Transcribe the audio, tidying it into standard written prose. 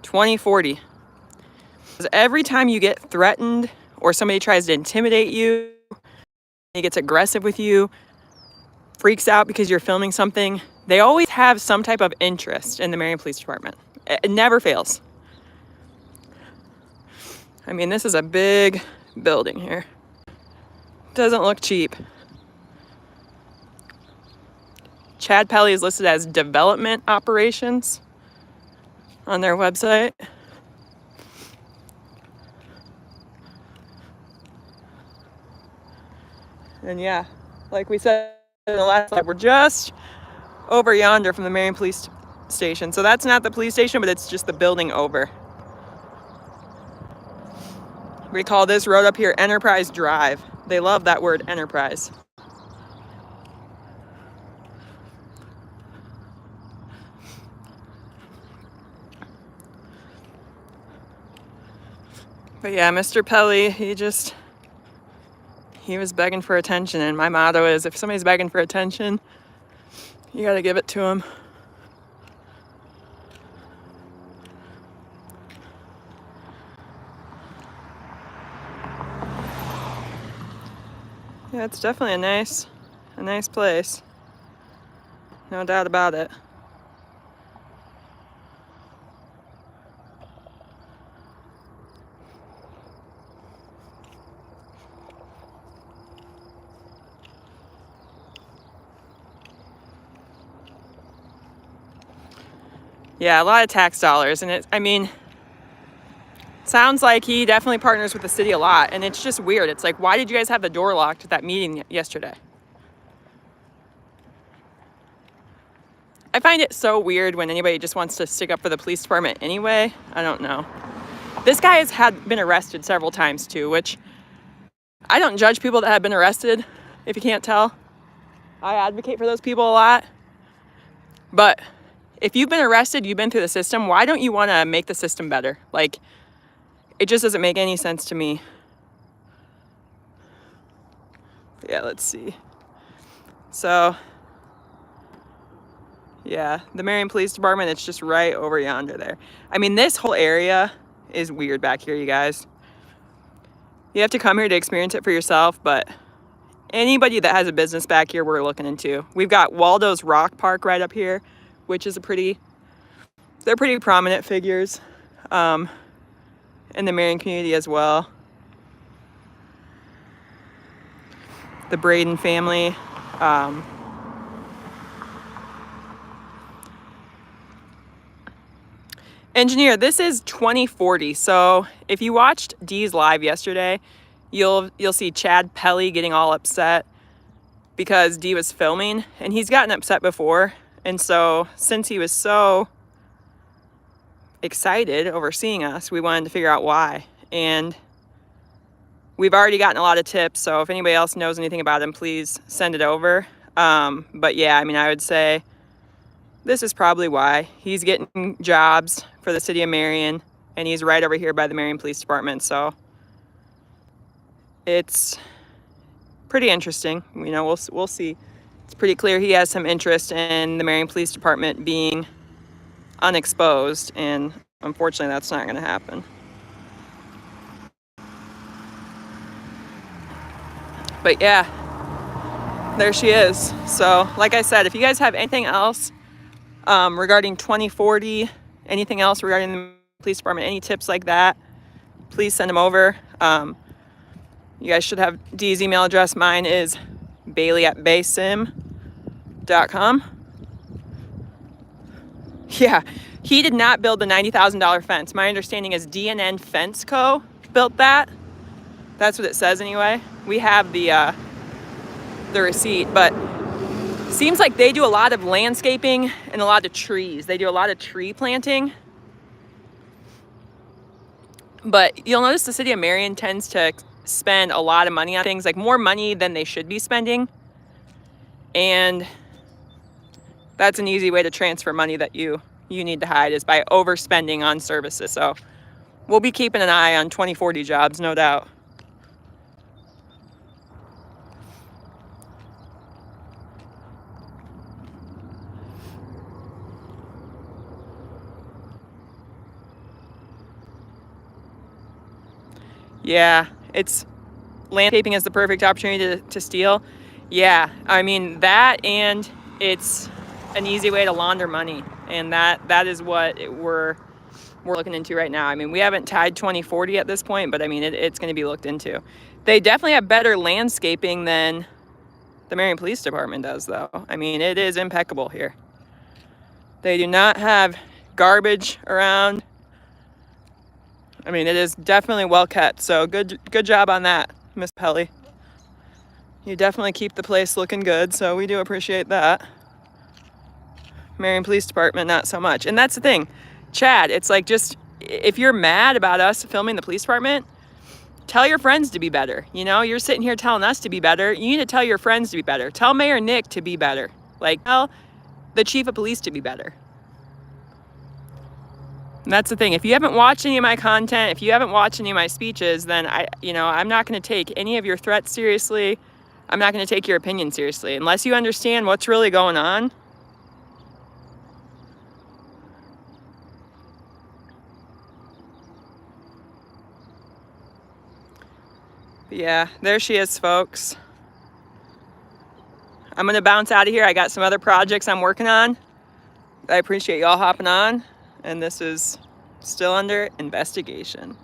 2040. Every time you get threatened or somebody tries to intimidate you, he gets aggressive with you, freaks out because you're filming something, they always have some type of interest in the Marion Police Department. It never fails. I mean, this is a big building here. Doesn't look cheap. Chad Pelly is listed as development operations on their website. And yeah, like we said in the last slide, we're just over yonder from the Marion Police Station. So that's not the police station, but it's just the building over. We call this road up here Enterprise Drive. They love that word, enterprise. But yeah, Mr. Pelly, he was begging for attention. And my motto is, if somebody's begging for attention, you gotta give it to them. Yeah, it's definitely a nice place. No doubt about it. Yeah, a lot of tax dollars, and sounds like he definitely partners with the city a lot, and it's just weird. It's like, why did you guys have the door locked at that meeting yesterday? I find it so weird when anybody just wants to stick up for the police department anyway. I don't know. This guy has been arrested several times too, which I don't judge people that have been arrested, if you can't tell. I advocate for those people a lot. But if you've been arrested, you've been through the system, why don't you want to make the system better? Like, it just doesn't make any sense to me. Yeah, let's see. So, yeah, the Marion Police Department, it's just right over yonder there. I mean, this whole area is weird back here, you guys. You have to come here to experience it for yourself, but anybody that has a business back here, we're looking into. We've got Waldo's Rock Park right up here, which is they're pretty prominent figures in the Marion community as well. The Braden family. Engineer, this is 2040. So if you watched Dee's live yesterday, you'll see Chad Pelly getting all upset because Dee was filming, and he's gotten upset before. And so since he was so excited over seeing us, we wanted to figure out why. And we've already gotten a lot of tips, so if anybody else knows anything about him, please send it over. But yeah, I mean, I would say this is probably why. He's getting jobs for the city of Marion, and he's right over here by the Marion Police Department, so it's pretty interesting. You know, we'll see. It's pretty clear he has some interest in the Marion Police Department being unexposed, and unfortunately that's not going to happen. But yeah, there she is. So like I said, if you guys have anything else regarding 2040, anything else regarding the police department, any tips like that, please send them over. You guys should have Dee's email address. Mine is bailey@baysim.com. Yeah, he did not build the $90,000 fence. My understanding is D&N Fence Co. built that. That's what it says anyway. We have the receipt, but seems like they do a lot of landscaping and a lot of trees. They do a lot of tree planting. But you'll notice the city of Marion tends to spend a lot of money on things, like more money than they should be spending. And that's an easy way to transfer money that you need to hide, is by overspending on services. So we'll be keeping an eye on 2040 jobs, no doubt. Yeah, landscaping is the perfect opportunity to steal. Yeah, I mean that, and it's an easy way to launder money, and that is what we're looking into right now. I mean, we haven't tied 2040 at this point, but I mean it's going to be looked into. They definitely have better landscaping than the Marion Police Department does, though. I mean, it is impeccable here. They do not have garbage around. I mean, it is definitely well kept. So good job on that, Miss Pelly. You definitely keep the place looking good, so we do appreciate that. Marion Police Department, not so much. And that's the thing, Chad, it's like, just if you're mad about us filming the police department, tell your friends to be better. You know, you're sitting here telling us to be better. You need to tell your friends to be better. Tell Mayor Nick to be better. Like, tell the chief of police to be better. And that's the thing. If you haven't watched any of my content, if you haven't watched any of my speeches, then I'm not going to take any of your threats seriously. I'm not going to take your opinion seriously unless you understand what's really going on. But yeah, there she is, folks. I'm going to bounce out of here. I got some other projects I'm working on. I appreciate y'all hopping on, and this is still under investigation.